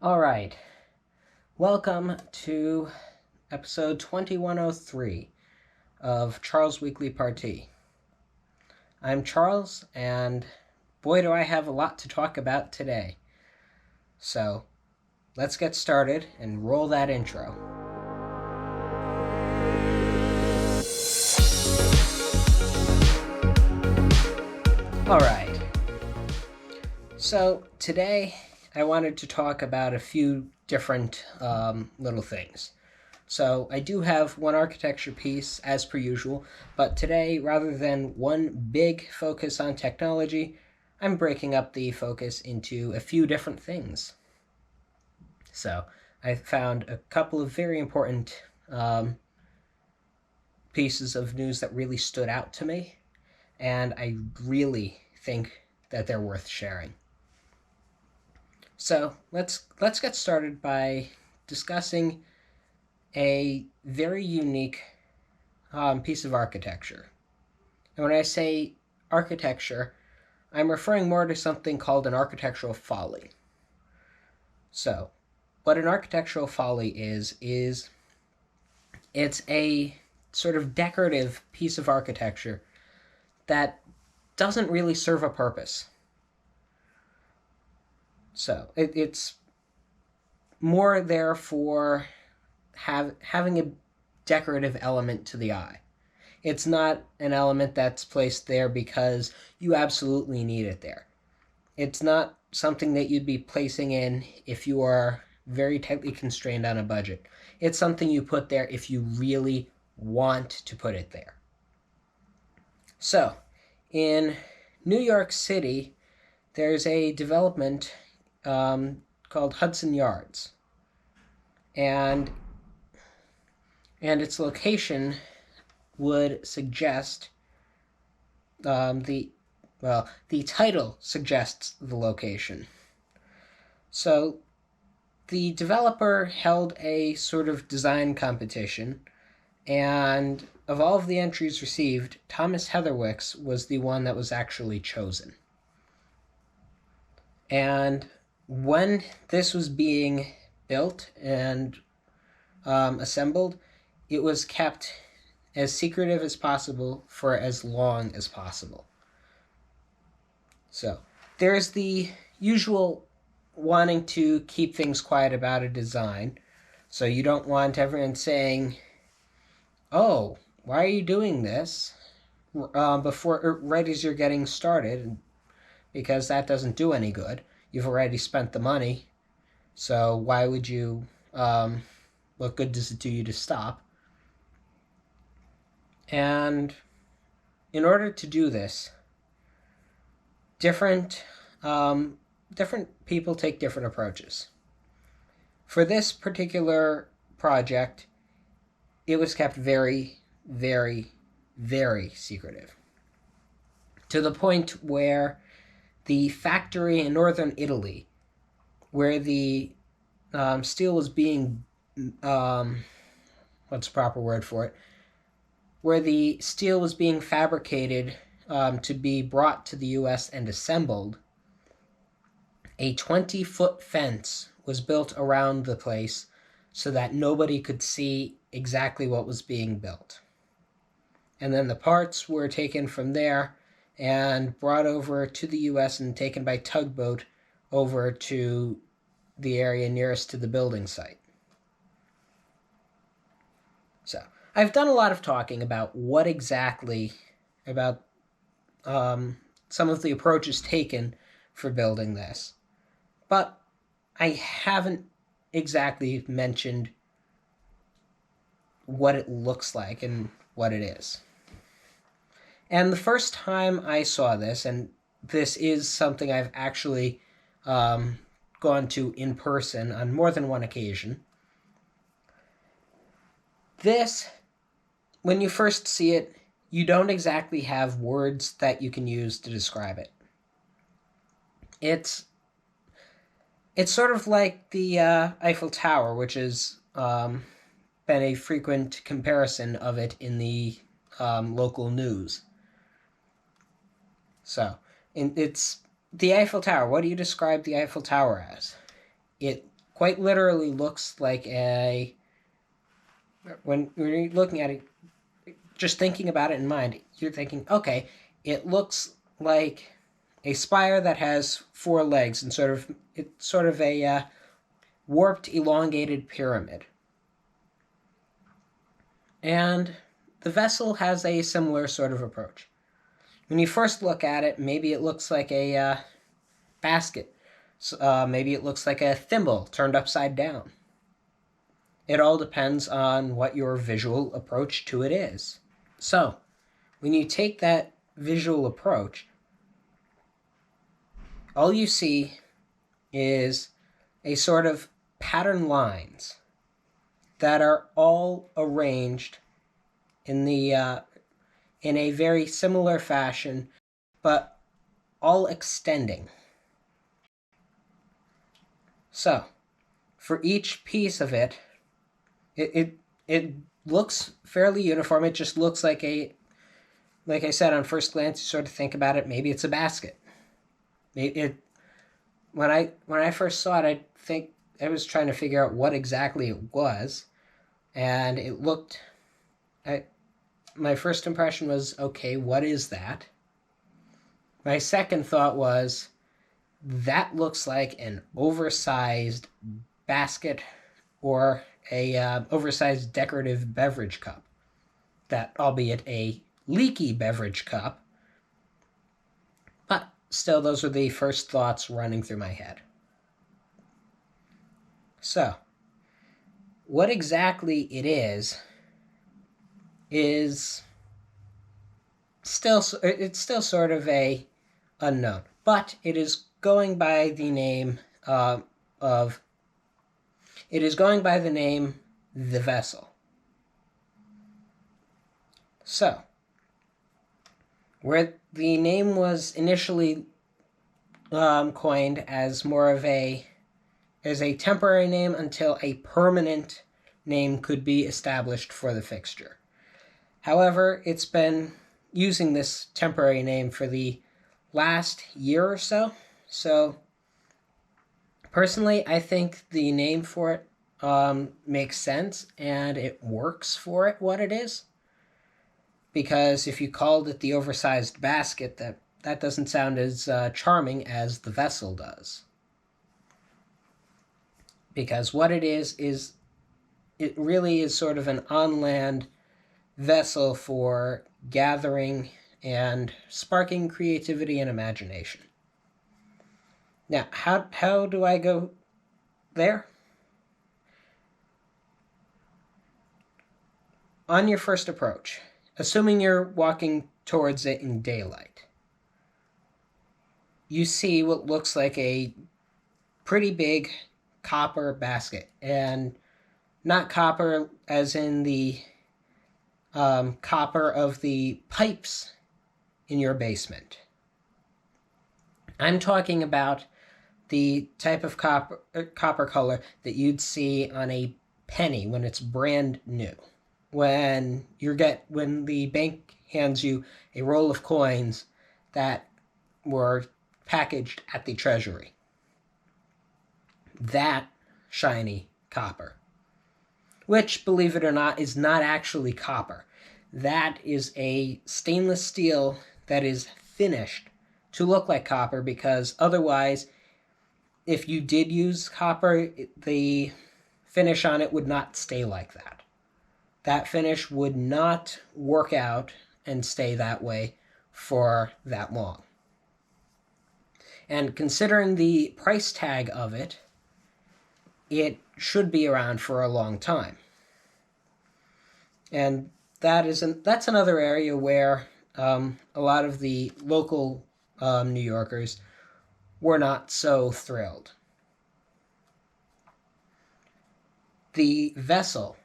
All right. Welcome to episode 2103 of Charles Weekly Party. I'm Charles, and boy, do I have a lot to talk about today. So, let's get started and roll that intro. All right. So, today I wanted to talk about a few different little things. So I do have one architecture piece as per usual, but today, rather than one big focus on technology, I'm breaking up the focus into a few different things. So I found a couple of very important pieces of news that really stood out to me, and I really think that they're worth sharing. So let's get started by discussing a very unique piece of architecture. And when I say architecture, I'm referring more to something called an architectural folly. So, what an architectural folly is it's a sort of decorative piece of architecture that doesn't really serve a purpose. So, it's more there for having a decorative element to the eye. It's not an element that's placed there because you absolutely need it there. It's not something that you'd be placing in if you are very tightly constrained on a budget. It's something you put there if you really want to put it there. So, in New York City, there's a development called Hudson Yards. And its location would suggest the title suggests the location. So the developer held a sort of design competition, and of all of the entries received, Thomas Heatherwick's was the one that was actually chosen. And when this was being built and assembled, it was kept as secretive as possible for as long as possible. So there's the usual wanting to keep things quiet about a design. So you don't want everyone saying, "Oh, why are you doing this?" Right as you're getting started, because that doesn't do any good. You've already spent the money, so why would you? What good does it do you to stop? And in order to do this, different people take different approaches. For this particular project, it was kept very, very, very secretive, to the point where the factory in northern Italy, where the steel was being what's the proper word for it? Where the steel was being fabricated to be brought to the U.S. and assembled, a 20-foot fence was built around the place so that nobody could see exactly what was being built. And then the parts were taken from there and brought over to the U.S. and taken by tugboat over to the area nearest to the building site. So I've done a lot of talking about about some of the approaches taken for building this, but I haven't exactly mentioned what it looks like and what it is. And the first time I saw this, and this is something I've actually gone to in person on more than one occasion, this, when you first see it, you don't exactly have words that you can use to describe it. It's sort of like the Eiffel Tower, which has been a frequent comparison of it in the local news. It's the Eiffel Tower. What do you describe the Eiffel Tower as? It quite literally looks like when you're looking at it, just thinking about it in mind, you're thinking, okay, it looks like a spire that has four legs and it's sort of a warped, elongated pyramid. And the vessel has a similar sort of approach. When you first look at it, maybe it looks like a basket. Maybe it looks like a thimble turned upside down. It all depends on what your visual approach to it is. So, when you take that visual approach, all you see is a sort of pattern lines that are all arranged in a very similar fashion, but all extending. So, for each piece of it looks fairly uniform. It just looks like I said, on first glance, you sort of think about it, maybe it's a basket. When I first saw it, I was trying to figure out what exactly it was, and my first impression was, okay, what is that? My second thought was, that looks like an oversized basket or a oversized decorative beverage cup. That, albeit a leaky beverage cup, but still, those are the first thoughts running through my head. So, what exactly it is still sort of a unknown, but it is going by the name the vessel. So, where the name was initially coined as more of a temporary name until a permanent name could be established for the fixture. However, it's been using this temporary name for the last year or so. So, personally, I think the name for it makes sense and it works for it what it is. Because if you called it the oversized basket, that doesn't sound as charming as the vessel does. Because what it is it really is sort of an on-land vessel for gathering and sparking creativity and imagination. Now, how do I go there? On your first approach, assuming you're walking towards it in daylight, you see what looks like a pretty big copper basket, and not copper as in the copper of the pipes in your basement. I'm talking about the type of copper color that you'd see on a penny when it's brand new. When the bank hands you a roll of coins that were packaged at the treasury. That shiny copper. Which, believe it or not, is not actually copper. That is a stainless steel that is finished to look like copper, because otherwise, if you did use copper, the finish on it would not stay like that. That finish would not work out and stay that way for that long. And considering the price tag of it, it should be around for a long time. And that's another area where a lot of the local New Yorkers were not so thrilled. The vessel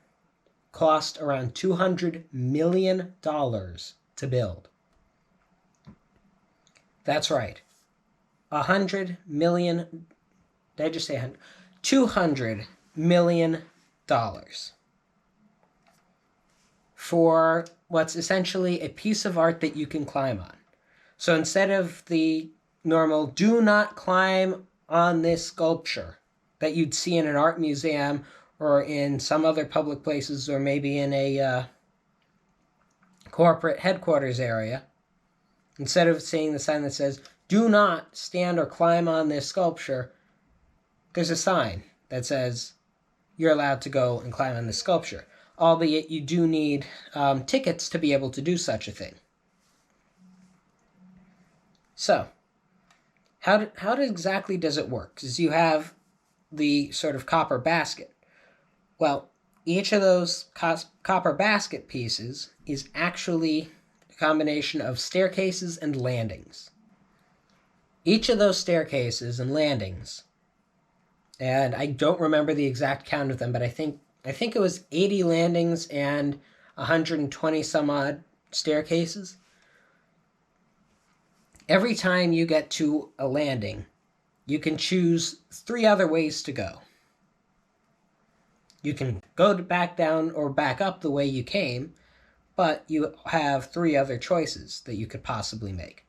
cost around $200 million to build. That's right. 100 million. Did I just say 100? $200 million for what's essentially a piece of art that you can climb on. So instead of the normal "do not climb on this sculpture" that you'd see in an art museum or in some other public places, or maybe in a corporate headquarters area, instead of seeing the sign that says, "Do not stand or climb on this sculpture," there's a sign that says, "You're allowed to go and climb on this sculpture." Albeit you do need tickets to be able to do such a thing. So, how exactly does it work? Because you have the sort of copper basket. Well, each of those copper basket pieces is actually a combination of staircases and landings. Each of those staircases and landings, and I don't remember the exact count of them, but I think it was 80 landings and 120 some odd staircases. Every time you get to a landing, you can choose 3 other ways to go. You can go back down or back up the way you came, but you have 3 other choices that you could possibly make.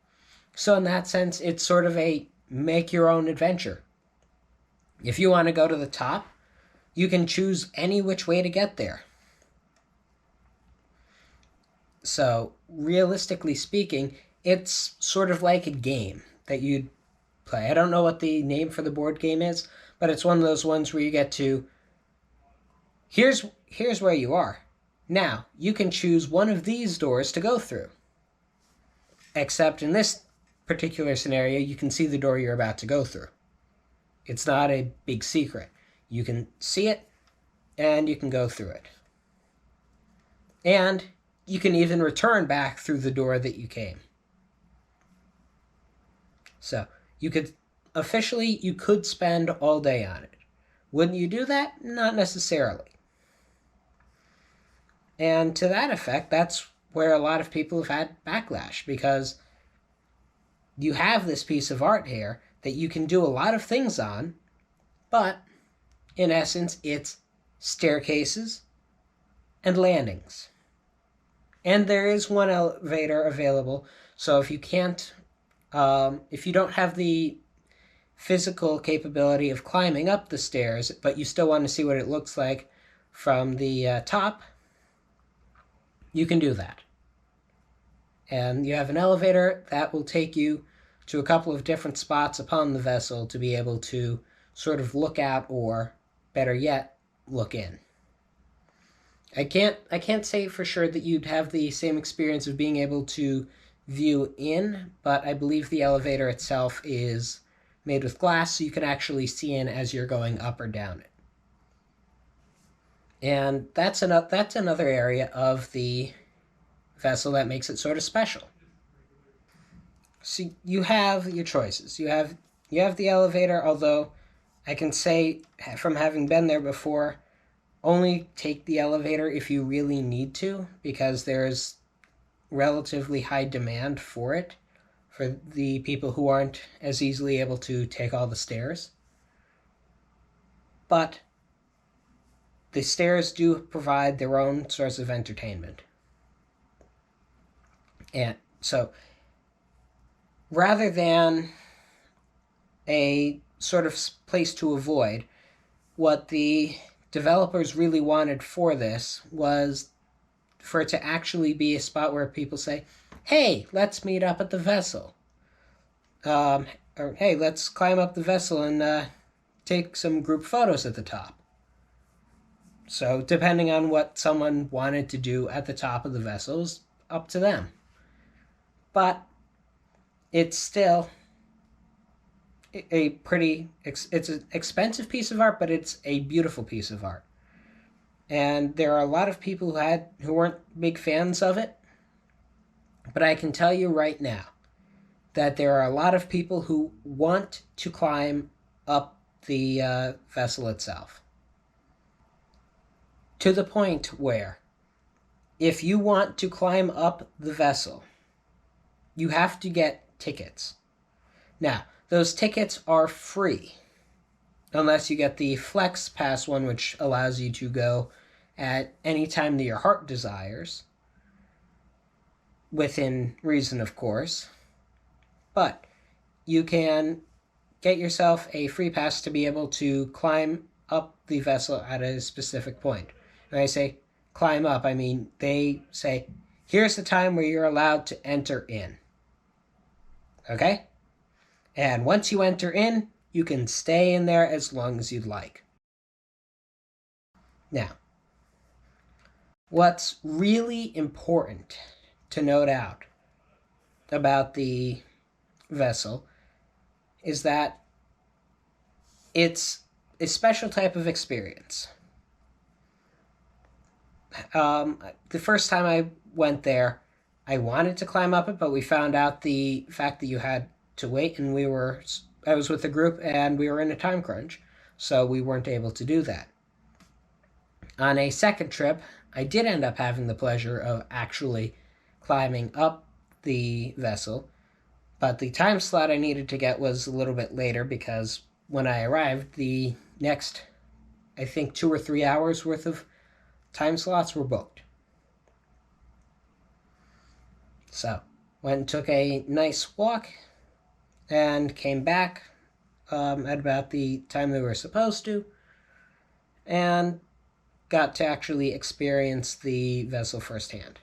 So in that sense, it's sort of a make your own adventure. If you want to go to the top, you can choose any which way to get there. So realistically speaking, it's sort of like a game that you'd play. I don't know what the name for the board game is, but it's one of those ones where you get to, here's where you are. Now, you can choose one of these doors to go through. Except in this particular scenario, you can see the door you're about to go through. It's not a big secret. You can see it, and you can go through it. And you can even return back through the door that you came. So you could spend all day on it. Wouldn't you do that? Not necessarily. And to that effect, that's where a lot of people have had backlash, because you have this piece of art here that you can do a lot of things on, but in essence, it's staircases and landings. And there is one elevator available, so if you don't have the physical capability of climbing up the stairs, but you still want to see what it looks like from the top, you can do that. And you have an elevator that will take you to a couple of different spots upon the vessel to be able to sort of look out, or better yet, look in. I can't say for sure that you'd have the same experience of being able to view in, but I believe the elevator itself is made with glass, so you can actually see in as you're going up or down it. And that's another area of the vessel that makes it sort of special. So you have your choices. You have the elevator, although I can say from having been there before, only take the elevator if you really need to, because there's relatively high demand for it for the people who aren't as easily able to take all the stairs. But the stairs do provide their own source of entertainment. And so, rather than a sort of place to avoid, what the developers really wanted for this was for it to actually be a spot where people say, "Hey, let's meet up at the vessel." Or, "Hey, let's climb up the vessel and take some group photos at the top." So, depending on what someone wanted to do at the top of the vessel is up to them. But it's still it's an expensive piece of art, but it's a beautiful piece of art. And there are a lot of people who weren't big fans of it. But I can tell you right now that there are a lot of people who want to climb up the vessel itself. To the point where, if you want to climb up the vessel, you have to get tickets. Now, those tickets are free, unless you get the Flex Pass one, which allows you to go at any time that your heart desires, within reason, of course. But you can get yourself a free pass to be able to climb up the vessel at a specific point. When I say climb up, I mean they say, here's the time where you're allowed to enter in. Okay? And once you enter in, you can stay in there as long as you'd like. Now, what's really important to note out about the vessel is that it's a special type of experience. The first time I went there, I wanted to climb up it, but we found out the fact that you had to wait, and I was with a group and we were in a time crunch, so we weren't able to do that. On a second trip, I did end up having the pleasure of actually climbing up the vessel, but the time slot I needed to get was a little bit later because when I arrived, the next, I think, 2 or 3 hours worth of time slots were booked. So, went and took a nice walk and came back at about the time we were supposed to, and got to actually experience the vessel firsthand.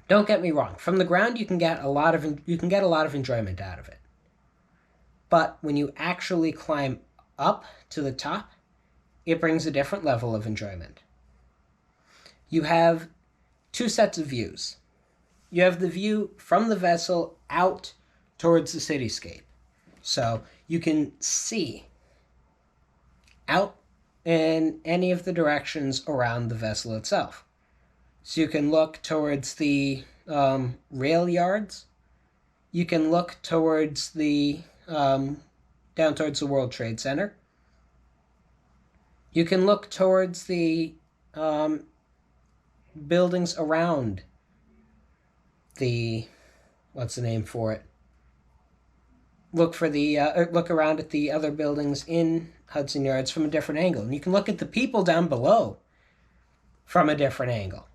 Don't get me wrong, from the ground you can get a lot of enjoyment out of it. But when you actually climb up to the top, it brings a different level of enjoyment. You have 2 sets of views. You have the view from the vessel out towards the cityscape. So you can see out in any of the directions around the vessel itself. So you can look towards the rail yards. You can look towards the down towards the World Trade Center. You can look towards the buildings around the, what's the name for it? Look around at the other buildings in Hudson Yards from a different angle. And you can look at the people down below from a different angle.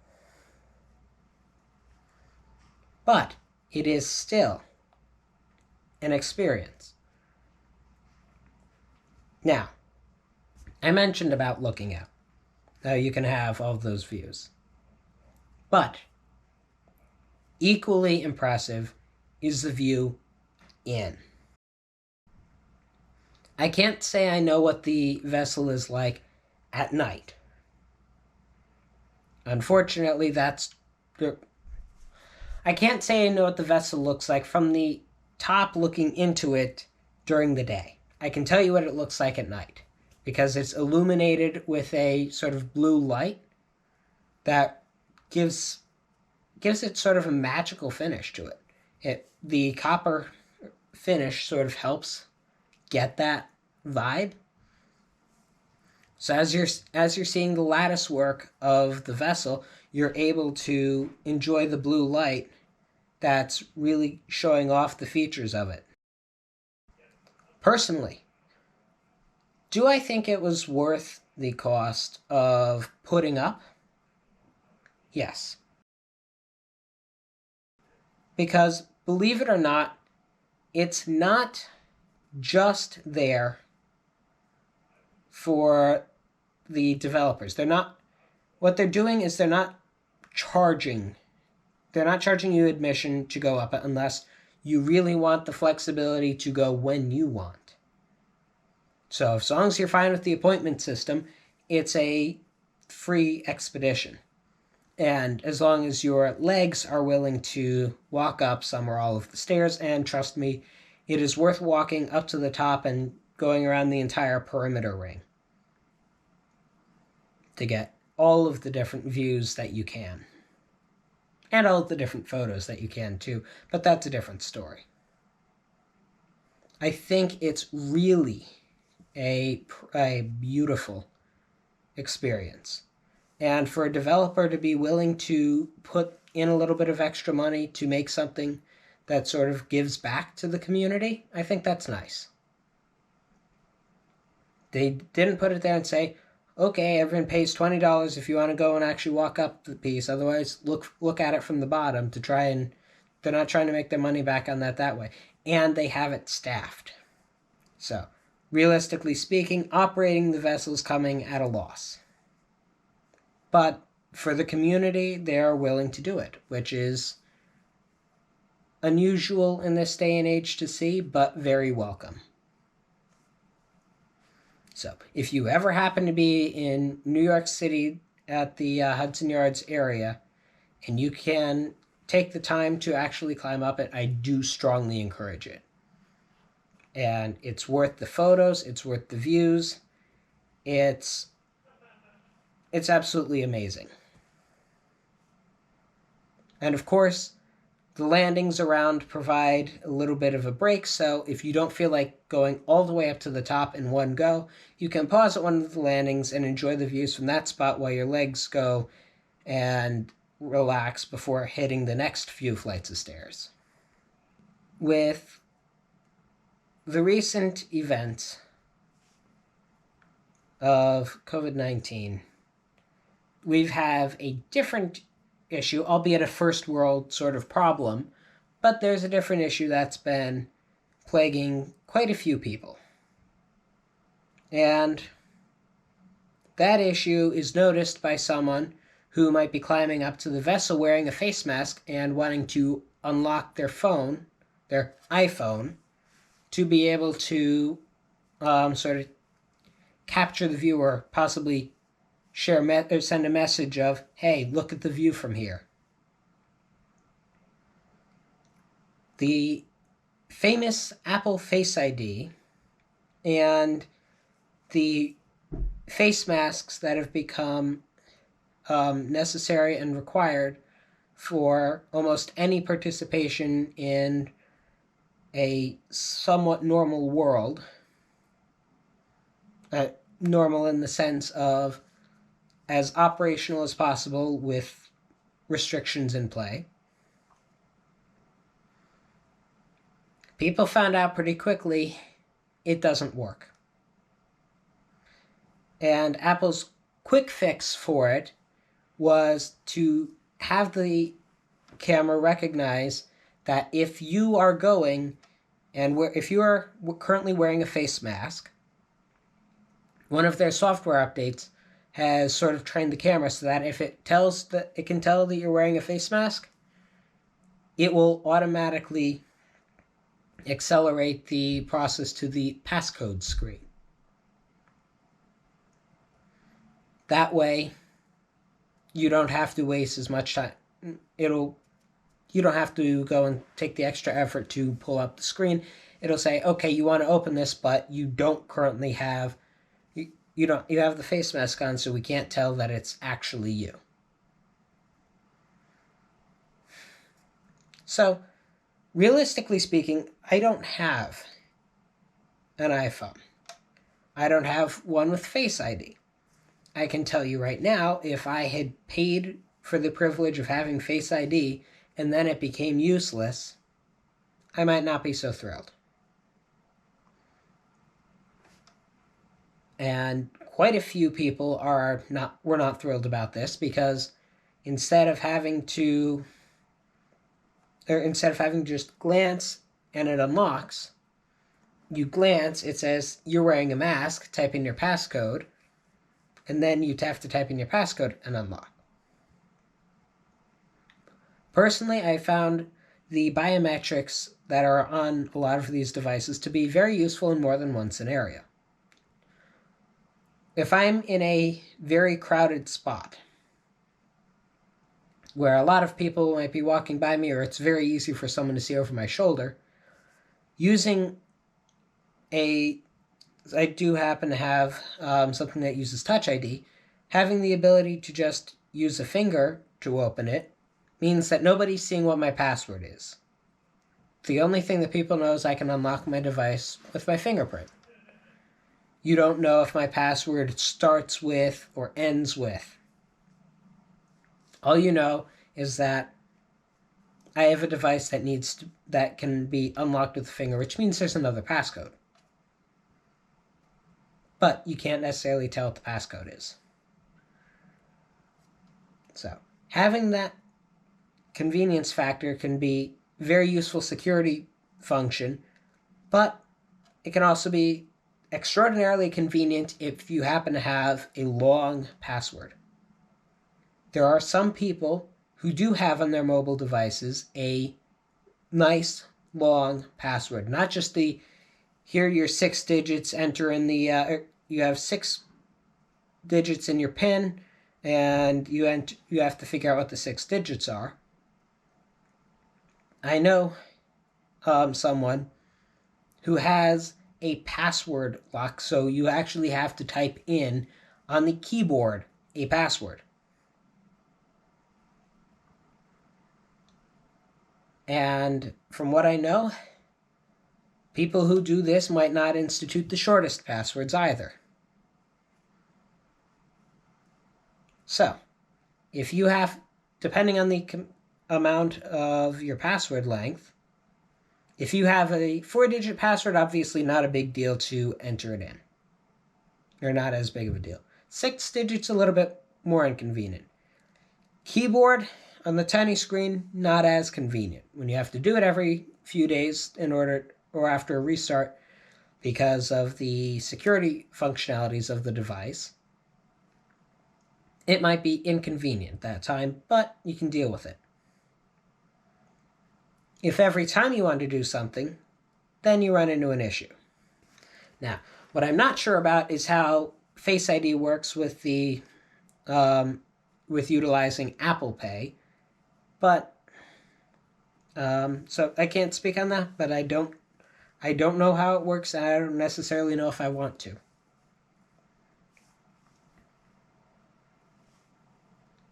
But it is still an experience. Now, I mentioned about looking out. You can have all of those views. But equally impressive is the view in. I can't say I know what the vessel is like at night. Unfortunately, I can't say I know what the vessel looks like from the top looking into it during the day. I can tell you what it looks like at night because it's illuminated with a sort of blue light that gives it sort of a magical finish to it. The copper finish sort of helps get that vibe. So as you're seeing the lattice work of the vessel, you're able to enjoy the blue light that's really showing off the features of it. Personally, do I think it was worth the cost of putting up? Yes. Because, believe it or not, it's not just there for the developers. What they're doing is they're not charging you admission to go up unless you really want the flexibility to go when you want. So as long as you're fine with the appointment system, it's a free expedition. And as long as your legs are willing to walk up some or all of the stairs, and trust me, it is worth walking up to the top and going around the entire perimeter ring to get all of the different views that you can. And all of the different photos that you can too, but that's a different story. I think it's really a beautiful experience. And for a developer to be willing to put in a little bit of extra money to make something that sort of gives back to the community, I think that's nice. They didn't put it there and say, okay, everyone pays $20 if you want to go and actually walk up the piece. Otherwise, look at it from the bottom to try and... They're not trying to make their money back on that way. And they have it staffed. So, realistically speaking, operating the vessel is coming at a loss. But for the community, they are willing to do it, which is unusual in this day and age to see, but very welcome. So, if you ever happen to be in New York City at the Hudson Yards area, and you can take the time to actually climb up it, I do strongly encourage it. And it's worth the photos, it's worth the views. It's absolutely amazing. And of course, the landings around provide a little bit of a break, so if you don't feel like going all the way up to the top in one go, you can pause at one of the landings and enjoy the views from that spot while your legs go and relax before hitting the next few flights of stairs. With the recent events of COVID-19, we have a different issue, albeit a first world sort of problem, but there's a different issue that's been plaguing quite a few people. And that issue is noticed by someone who might be climbing up to the vessel wearing a face mask and wanting to unlock their phone, their iPhone, to be able to sort of capture the view or possibly or send a message of, hey, look at the view from here. The famous Apple Face ID and the face masks that have become necessary and required for almost any participation in a somewhat normal world. Normal in the sense of as operational as possible with restrictions in play. People found out pretty quickly it doesn't work. And Apple's quick fix for it was to have the camera recognize that if you are going and if you are currently wearing a face mask, one of their software updates has sort of trained the camera so that if it can tell that you're wearing a face mask, it will automatically accelerate the process to the passcode screen. That way, you don't have to waste as much time. You don't have to go and take the extra effort to pull up the screen. It'll say, okay, you want to open this, but you don't currently have, you have the face mask on, so we can't tell that it's actually you. So, realistically speaking, I don't have an iPhone. I don't have one with Face ID. I can tell you right now, if I had paid for the privilege of having Face ID and then it became useless, I might not be so thrilled. And quite a few people were not thrilled about this, because instead of having to just glance and it unlocks, you glance, it says you're wearing a mask, type in your passcode, and then you have to type in your passcode and unlock. Personally, I found the biometrics that are on a lot of these devices to be very useful in more than one scenario. If I'm in a very crowded spot where a lot of people might be walking by me, or it's very easy for someone to see over my shoulder, I do happen to have something that uses Touch ID. Having the ability to just use a finger to open it means that nobody's seeing what my password is. The only thing that people know is I can unlock my device with my fingerprint. You don't know if my password starts with or ends with. All you know is that I have a device that can be unlocked with a finger, which means there's another passcode. But you can't necessarily tell what the passcode is. So, having that convenience factor can be very useful security function, but it can also be extraordinarily convenient if you happen to have a long password. There are some people who do have on their mobile devices a nice long password, not just the here are your 6 digits, enter in the you have 6 digits in your PIN, and you have to figure out what the 6 digits are. I know someone who has a password lock, so you actually have to type in on the keyboard a password. And from what I know, people who do this might not institute the shortest passwords either. So, if you have, depending on the amount of your password length, if you have a 4-digit password, obviously not a big deal to enter it in. Or not as big of a deal. 6 digits, a little bit more inconvenient. Keyboard on the tiny screen, not as convenient. When you have to do it every few days or after a restart because of the security functionalities of the device, it might be inconvenient that time, but you can deal with it. If every time you want to do something, then you run into an issue. Now, what I'm not sure about is how Face ID works with with utilizing Apple Pay, but so I can't speak on that. But I don't know how it works, and I don't necessarily know if I want to.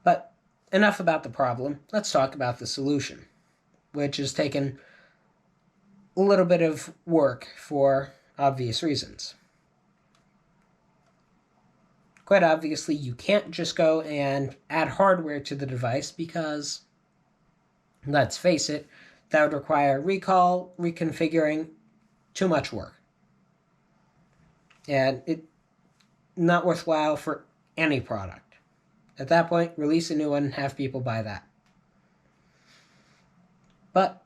But enough about the problem. Let's talk about the solution, which has taken a little bit of work for obvious reasons. Quite obviously, you can't just go and add hardware to the device because, let's face it, that would require recall, reconfiguring, too much work. And it's not worthwhile for any product. At that point, release a new one and have people buy that. But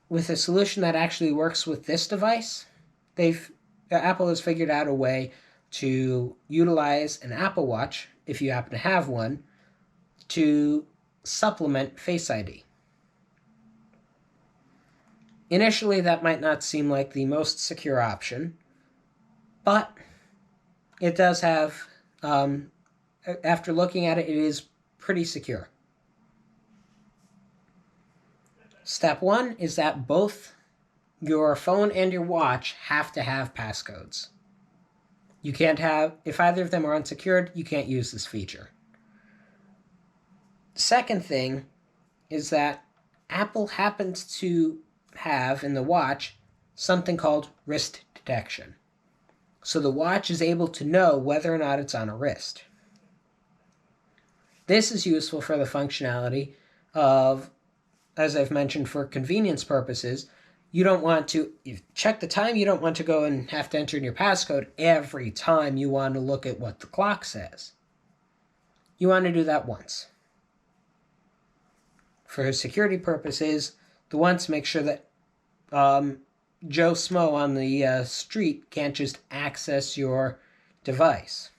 with a solution that actually works with this device, Apple has figured out a way to utilize an Apple Watch, if you happen to have one, to supplement Face ID. Initially, that might not seem like the most secure option, but it does have, after looking at it, it is pretty secure. Step 1 is that both your phone and your watch have to have passcodes. You can't have, if either of them are unsecured, you can't use this feature. Second thing is that Apple happens to have in the watch something called wrist detection. So the watch is able to know whether or not it's on a wrist. This is useful for the functionality of, as I've mentioned, for convenience purposes. You don't want to, you check the time, you don't want to go and have to enter in your passcode every time you want to look at what the clock says. You want to do that once. For security purposes, the once make sure that Joe Smo on the street can't just access your device.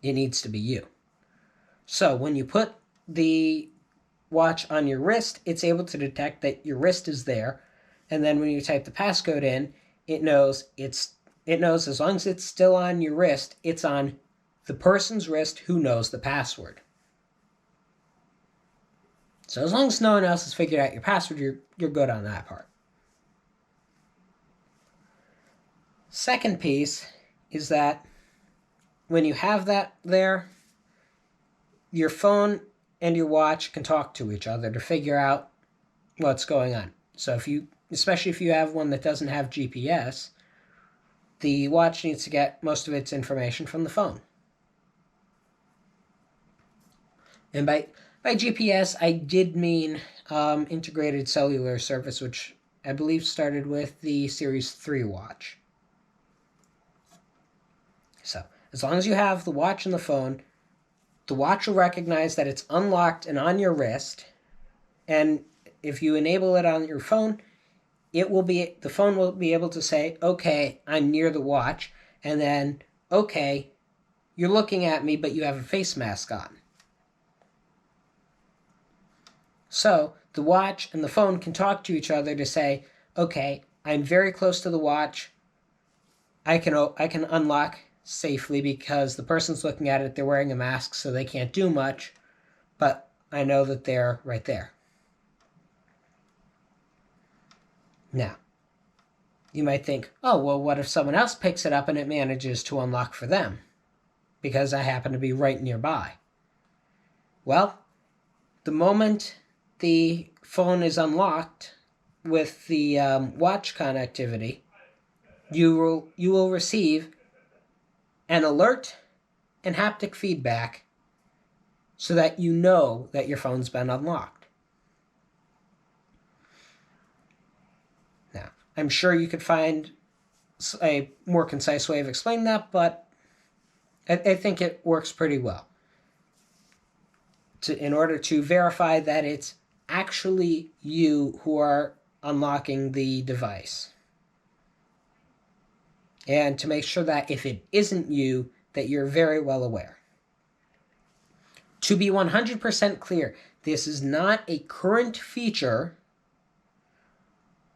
It needs to be you. So when you put the watch on your wrist, it's able to detect that your wrist is there, and then when you type the passcode in, it knows as long as it's still on your wrist, it's on the person's wrist who knows the password. So as long as no one else has figured out your password, you're good on that part. Second piece is that when you have that there, your phone and your watch can talk to each other to figure out what's going on. So especially if you have one that doesn't have GPS, the watch needs to get most of its information from the phone. And by GPS, I did mean integrated cellular service, which I believe started with the Series 3 watch. So as long as you have the watch and the phone, the watch will recognize that it's unlocked and on your wrist, and if you enable it on your phone, the phone will be able to say, okay, I'm near the watch, and then, okay, you're looking at me, but you have a face mask on. So the watch and the phone can talk to each other to say, okay, I'm very close to the watch. I can unlock safely because the person's looking at it, they're wearing a mask, so they can't do much, but I know that they're right there. Now, you might think, oh, well, what if someone else picks it up and it manages to unlock for them? Because I happen to be right nearby. Well, the moment the phone is unlocked with the watch connectivity, you will receive an alert and haptic feedback so that you know that your phone's been unlocked. Now, I'm sure you could find a more concise way of explaining that, but I think it works pretty well. In order to verify that it's actually you who are unlocking the device. And to make sure that if it isn't you, that you're very well aware. To be 100% clear, this is not a current feature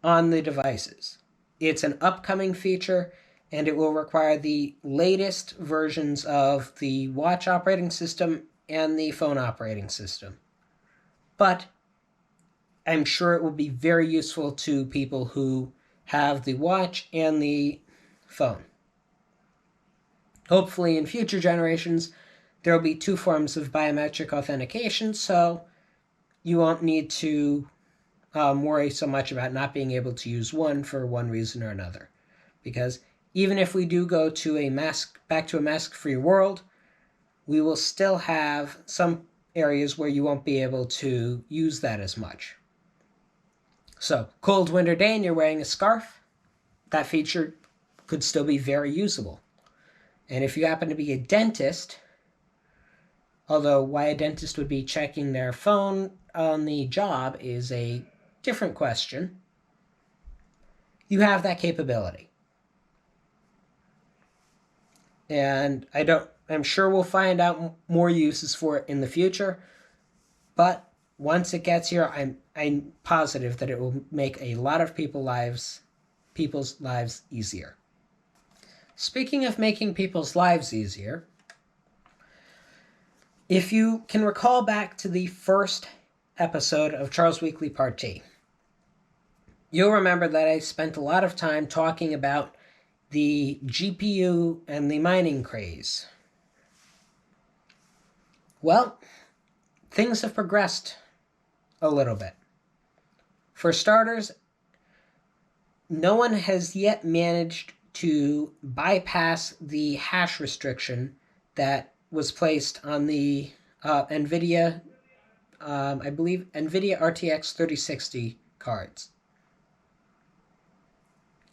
on the devices. It's an upcoming feature, and it will require the latest versions of the watch operating system and the phone operating system. But I'm sure it will be very useful to people who have the watch and the phone. Hopefully in future generations, there will be 2 forms of biometric authentication, so you won't need to worry so much about not being able to use one for one reason or another. Because even if we do go to back to a mask-free world, we will still have some areas where you won't be able to use that as much. So, cold winter day and you're wearing a scarf, that feature could still be very usable. And if you happen to be a dentist, although why a dentist would be checking their phone on the job is a different question, you have that capability. And I'm sure we'll find out more uses for it in the future, but once it gets here, I'm positive that it will make a lot of people's lives easier. Speaking of making people's lives easier, if you can recall back to the first episode of Charles Weekly Part T, you'll remember that I spent a lot of time talking about the GPU and the mining craze. Well, things have progressed a little bit. For starters, no one has yet managed to bypass the hash restriction that was placed on the NVIDIA, I believe, NVIDIA RTX 3060 cards.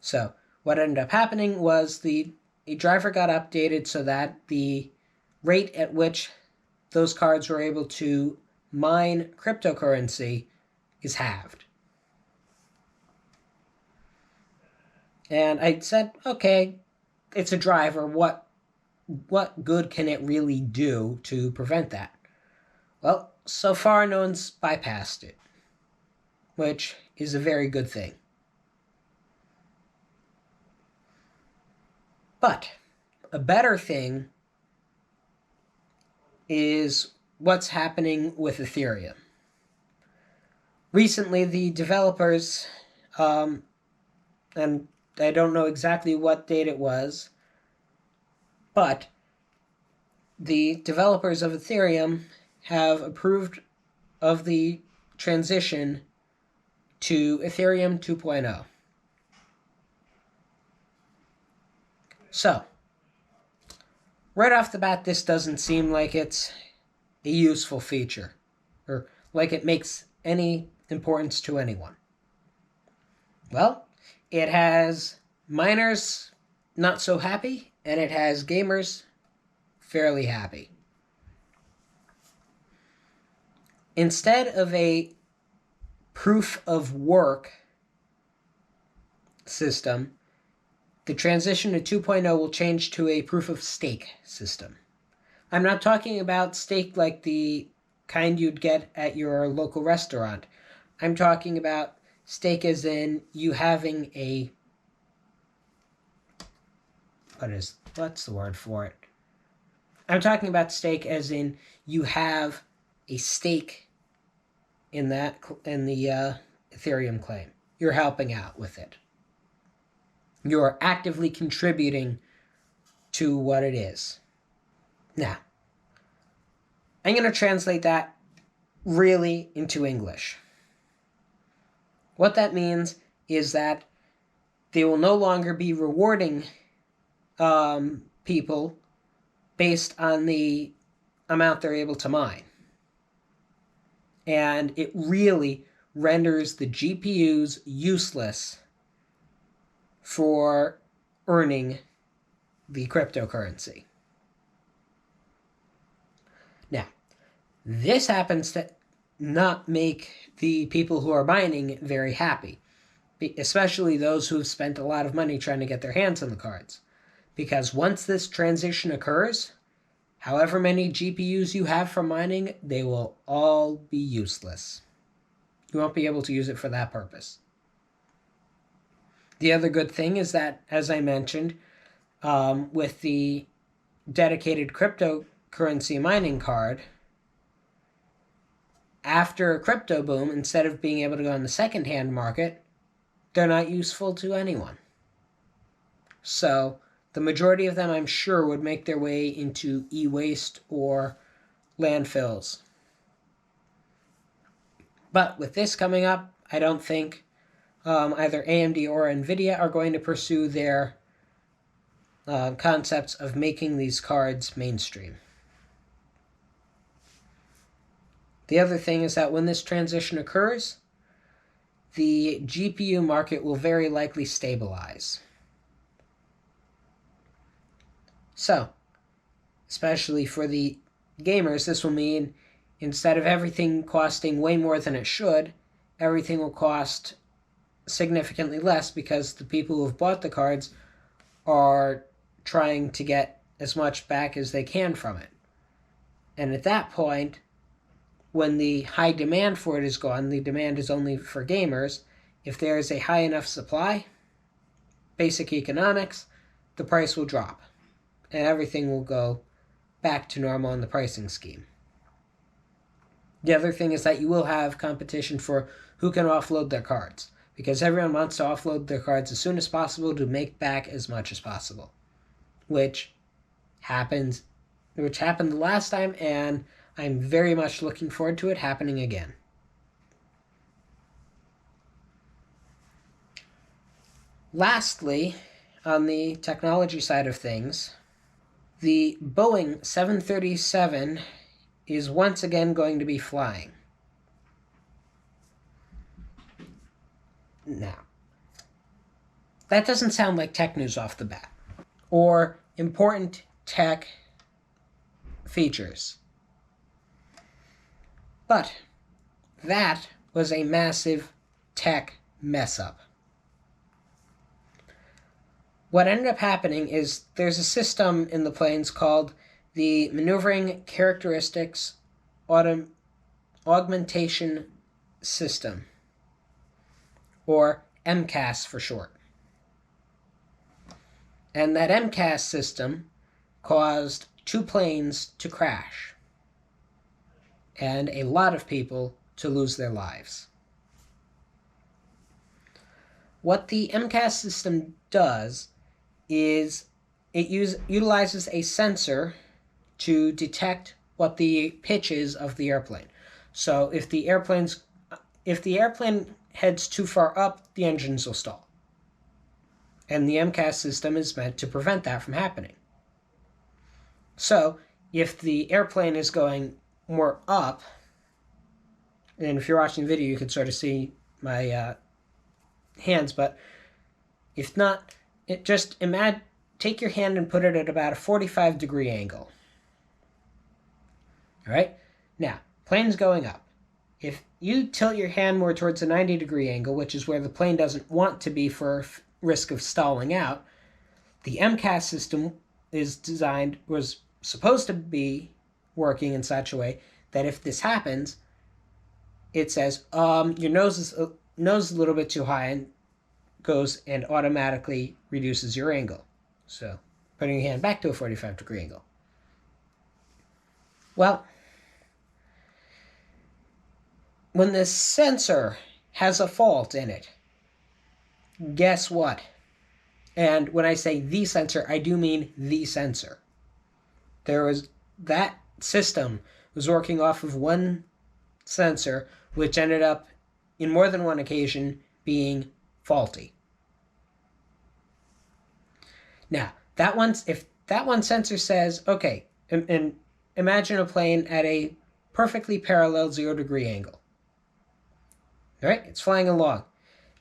So what ended up happening was a driver got updated so that the rate at which those cards were able to mine cryptocurrency is halved. And I said, okay, it's a driver. What good can it really do to prevent that? Well, so far no one's bypassed it, which is a very good thing. But a better thing is what's happening with Ethereum. Recently, the developers, and I don't know exactly what date it was, but the developers of Ethereum have approved of the transition to Ethereum 2.0. So, right off the bat, this doesn't seem like it's a useful feature, or like it makes any importance to anyone. Well, it has miners not so happy, and it has gamers fairly happy. Instead of a proof of work system, the transition to 2.0 will change to a proof of stake system. I'm not talking about stake like the kind you'd get at your local restaurant. I'm talking about stake as in you having a... what's the word for it? I'm talking about stake as in you have a stake in the Ethereum claim. You're helping out with it. You're actively contributing to what it is. Now, I'm going to translate that really into English. What that means is that they will no longer be rewarding people based on the amount they're able to mine. And it really renders the GPUs useless for earning the cryptocurrency. Now, this happens to not make the people who are mining very happy, especially those who have spent a lot of money trying to get their hands on the cards. Because once this transition occurs, however many GPUs you have for mining, they will all be useless. You won't be able to use it for that purpose. The other good thing is that, as I mentioned, with the dedicated cryptocurrency mining card, after a crypto boom, instead of being able to go on the second-hand market, they're not useful to anyone. So the majority of them, I'm sure, would make their way into e-waste or landfills. But with this coming up, I don't think either AMD or NVIDIA are going to pursue their concepts of making these cards mainstream. The other thing is that when this transition occurs, the GPU market will very likely stabilize. So, especially for the gamers, this will mean instead of everything costing way more than it should, everything will cost significantly less because the people who have bought the cards are trying to get as much back as they can from it. And at that point, when the high demand for it is gone, the demand is only for gamers. If there is a high enough supply, basic economics, the price will drop. And everything will go back to normal in the pricing scheme. The other thing is that you will have competition for who can offload their cards, because everyone wants to offload their cards as soon as possible to make back as much as possible, which happened the last time, and I'm very much looking forward to it happening again. Lastly, on the technology side of things, the Boeing 737 is once again going to be flying. Now, that doesn't sound like tech news off the bat, or important tech features. But that was a massive tech mess-up. What ended up happening is there's a system in the planes called the Maneuvering Characteristics Augmentation System, or MCAS for short. And that MCAS system caused 2 planes to crash and a lot of people to lose their lives. What the MCAS system does is it utilizes a sensor to detect what the pitch is of the airplane. So if the airplane heads too far up, the engines will stall. And the MCAS system is meant to prevent that from happening. So if the airplane is going more up, and if you're watching the video, you can sort of see my hands, but if not, take your hand and put it at about a 45-degree angle. All right? Now, plane's going up. If you tilt your hand more towards a 90-degree angle, which is where the plane doesn't want to be for risk of stalling out, the MCAS system was supposed to be working in such a way that if this happens, it says, your nose is a little bit too high, and goes and automatically reduces your angle. So putting your hand back to a 45-degree angle. Well, when this sensor has a fault in it, guess what? And when I say the sensor, I do mean the sensor. That system was working off of one sensor, which ended up, in more than one occasion, being faulty. Now, if that one sensor says, okay, and imagine a plane at a perfectly parallel 0-degree angle. All right, it's flying along.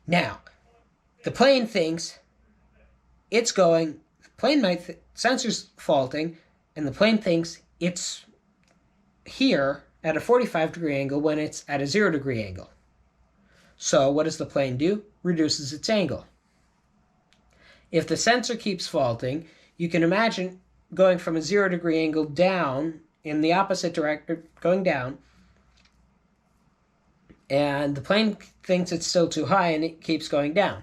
Now, the plane thinks it's going, sensor's faulting, and the plane thinks it's here at a 45-degree angle when it's at a 0-degree angle. So what does the plane do? Reduces its angle. If the sensor keeps faulting, you can imagine going from a 0-degree angle down in the opposite direction, going down, and the plane thinks it's still too high and it keeps going down.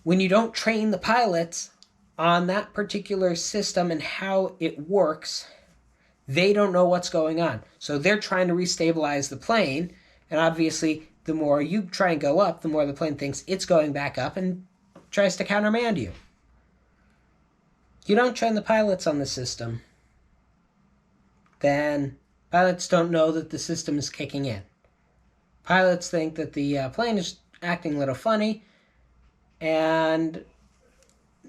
When you don't train the pilots on that particular system and how it works, they don't know what's going on. So they're trying to restabilize the plane, and obviously the more you try and go up, the more the plane thinks it's going back up and tries to countermand you. You don't train the pilots on the system, then pilots don't know that the system is kicking in. Pilots think that the plane is acting a little funny, and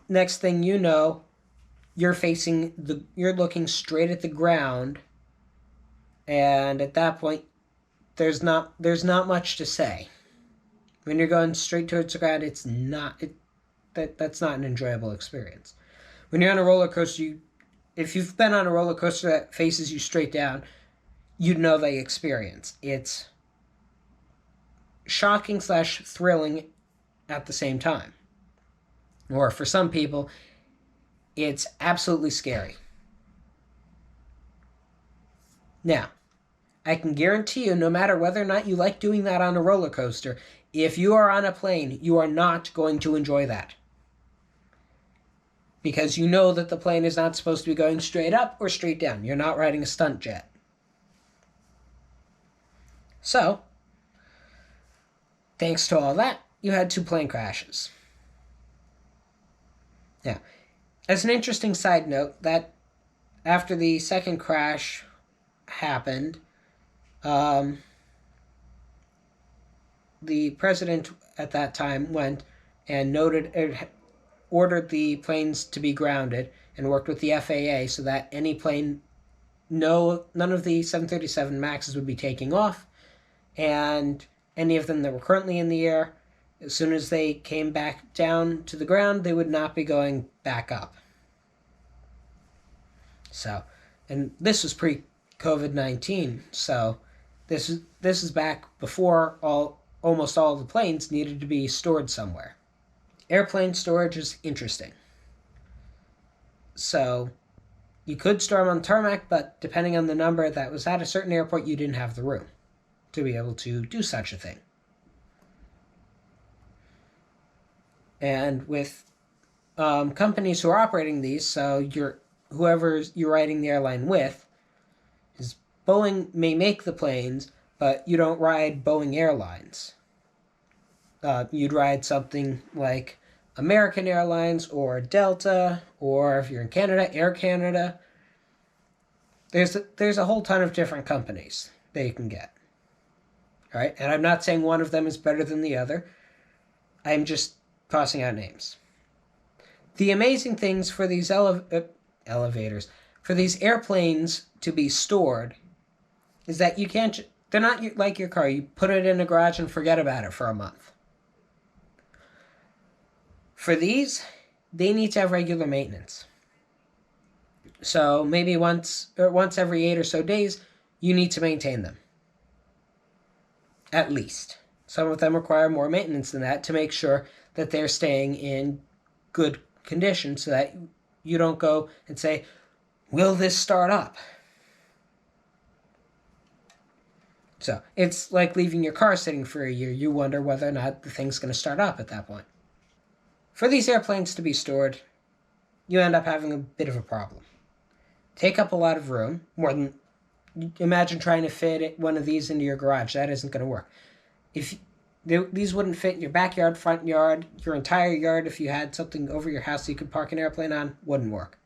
next thing you know, you're looking straight at the ground, and at that point, there's not much to say. When you're going straight towards the ground, that's not an enjoyable experience. When you're on a roller coaster, if you've been on a roller coaster that faces you straight down, you'd know the experience. It's shocking / thrilling at the same time. Or for some people, it's absolutely scary. Now, I can guarantee you, no matter whether or not you like doing that on a roller coaster, if you are on a plane, you are not going to enjoy that. Because you know that the plane is not supposed to be going straight up or straight down. You're not riding a stunt jet. So, thanks to all that, you had 2 plane crashes. Now, as an interesting side note, that after the second crash happened, the president at that time went and ordered the planes to be grounded and worked with the FAA so that any plane, none of the 737 MAXs would be taking off, and any of them that were currently in the air, as soon as they came back down to the ground, they would not be going back up. So, and this was pre-COVID-19, so this is back before almost all the planes needed to be stored somewhere. Airplane storage is interesting. So, you could store them on tarmac, but depending on the number that was at a certain airport, you didn't have the room to be able to do such a thing. And with companies who are operating these, so whoever you're riding the airline with, is Boeing may make the planes, but you don't ride Boeing Airlines. You'd ride something like American Airlines or Delta, or if you're in Canada, Air Canada. There's a whole ton of different companies that you can get. All right, and I'm not saying one of them is better than the other. I'm just tossing out names. The amazing things for these elevators, for these airplanes to be stored, is that they're not like your car. You put it in a garage and forget about it for a month. For these, they need to have regular maintenance. So maybe once every 8 or so days, you need to maintain them. At least. Some of them require more maintenance than that to make sure that they're staying in good condition so that you don't go and say, will this start up? So it's like leaving your car sitting for a year. You wonder whether or not the thing's going to start up at that point. For these airplanes to be stored, you end up having a bit of a problem. Take up a lot of room, more than, imagine trying to fit one of these into your garage. That isn't going to work. If these wouldn't fit in your backyard, front yard, your entire yard, if you had something over your house you could park an airplane on, wouldn't work.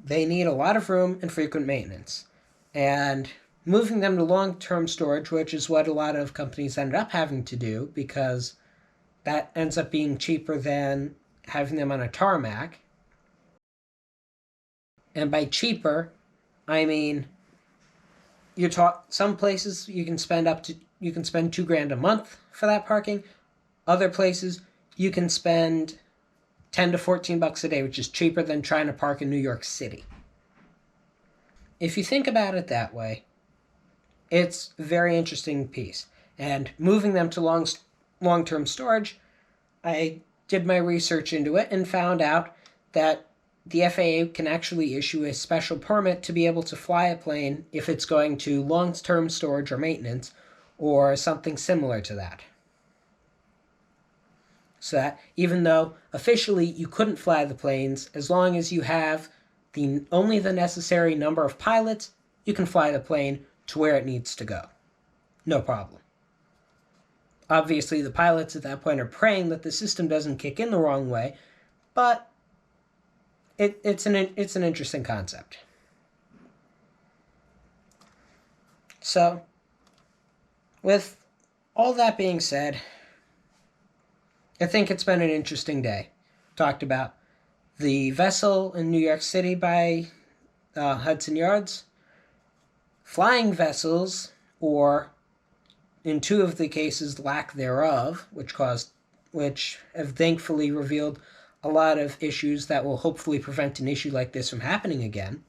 They need a lot of room and frequent maintenance. And moving them to long-term storage, which is what a lot of companies ended up having to do, because that ends up being cheaper than having them on a tarmac. And by cheaper, I mean some places you can spend $2,000 a month for that parking. Other places you can spend $10 to $14 a day, which is cheaper than trying to park in New York City. If you think about it that way, it's a very interesting piece. And moving them to long-term storage, I did my research into it and found out that the FAA can actually issue a special permit to be able to fly a plane if it's going to long-term storage or maintenance or something similar to that. So that even though officially you couldn't fly the planes, as long as you have only the necessary number of pilots, you can fly the plane to where it needs to go. No problem. Obviously, the pilots at that point are praying that the system doesn't kick in the wrong way, but it's an interesting concept. So, with all that being said, I think it's been an interesting day. Talked about the vessel in New York City by Hudson Yards, flying vessels, or in two of the cases, lack thereof, which have thankfully revealed a lot of issues that will hopefully prevent an issue like this from happening again.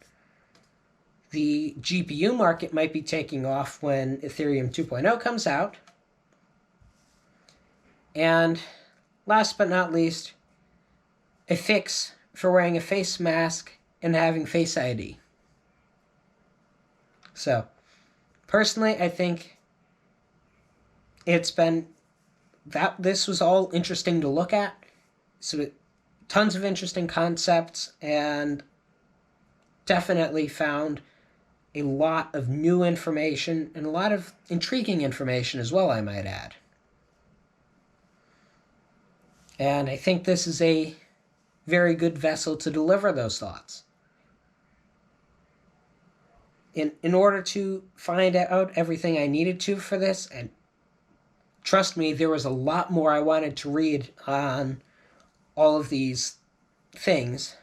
The GPU market might be taking off when Ethereum 2.0 comes out. And last but not least, a fix for wearing a face mask and having Face ID. So, personally, I think this was all interesting to look at. So, tons of interesting concepts, and definitely found a lot of new information and a lot of intriguing information as well, I might add. And I think this is a very good vessel to deliver those thoughts. In order to find out everything I needed to for this, and trust me, there was a lot more I wanted to read on all of these things.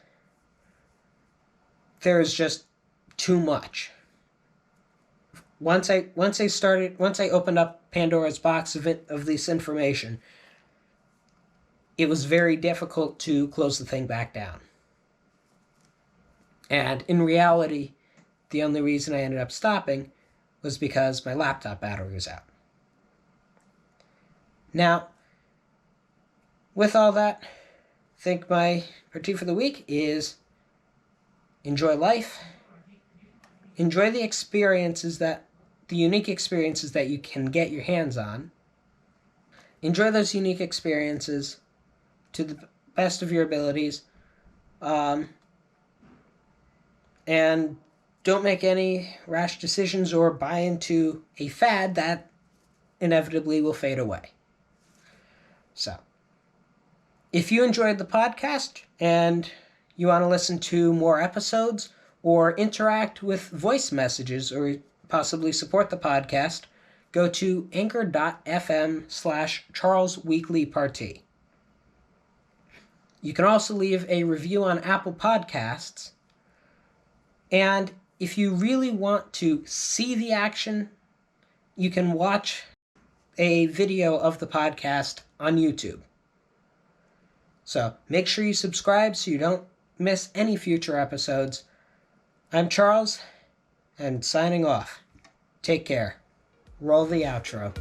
There is just too much. Once I opened up Pandora's box of this information, it was very difficult to close the thing back down. And in reality, the only reason I ended up stopping was because my laptop battery was out. Now, with all that, I think my critique for the week is enjoy life. Enjoy the unique experiences that you can get your hands on. Enjoy those unique experiences to the best of your abilities. And don't make any rash decisions or buy into a fad that inevitably will fade away. So, if you enjoyed the podcast and you want to listen to more episodes or interact with voice messages or possibly support the podcast, go to anchor.fm/CharlesWeeklyParty. You can also leave a review on Apple Podcasts. And if you really want to see the action, you can watch a video of the podcast on YouTube. So make sure you subscribe so you don't miss any future episodes. I'm Charles, and signing off. Take care. Roll the outro.